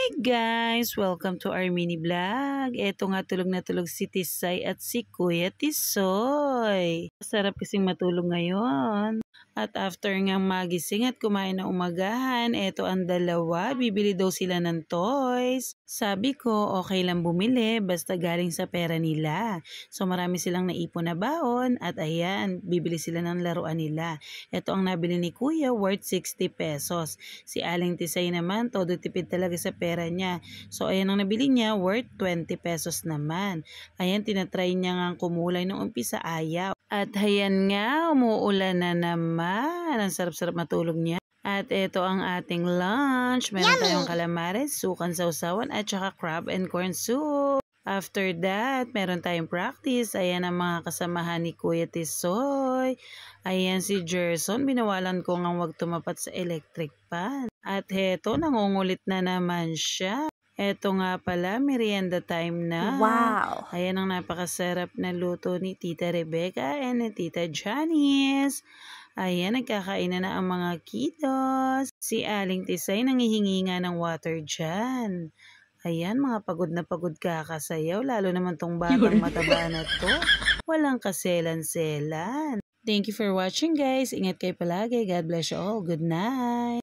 Hi guys! Welcome to our mini vlog. Eto nga tulog na tulog si Tisay at si Kuya Tisoy. Sarap kasing matulog ngayon. At after nga magising at kumain ng umagahan, eto ang dalawa, bibili daw sila ng toys. Sabi ko, okay lang bumili basta galing sa pera nila. So marami silang naipon na baon at ayan, bibili sila ng laruan nila. Eto ang nabili ni Kuya, worth 60 pesos. Si Aling Tisay naman, todo tipid talaga sa pera niya. So ayan ang nabili niya, worth 20 pesos naman. Ayan, tinatry niya nga kumulay nung umpisa, ayaw. At ayan nga, umuulan na naman. Ang sarap-sarap matulog niya. At ito ang ating lunch. Meron tayong calamares, sukan sausawan at saka crab and corn soup. After that, meron tayong practice. Ayan ang mga kasamahan ni Kuya Tisoy. Ayan si Gerson. Binawalan ko nga huwag tumapat sa electric pan. At heto, nangungulit na naman siya. Eto nga pala, merienda time na. Wow! Ayan ang napakasarap na luto ni Tita Rebecca and ni Tita Janice. Ayan, nagkakain na ang mga kiddos. Si Aling Tisay nangihingi nga ng water dyan. Ayan, mga pagod na pagod kakasayaw, lalo naman tong batang mataba na to. Walang kaselan-selan. Thank you for watching guys. Ingat kayo palagi. God bless you all. Good night.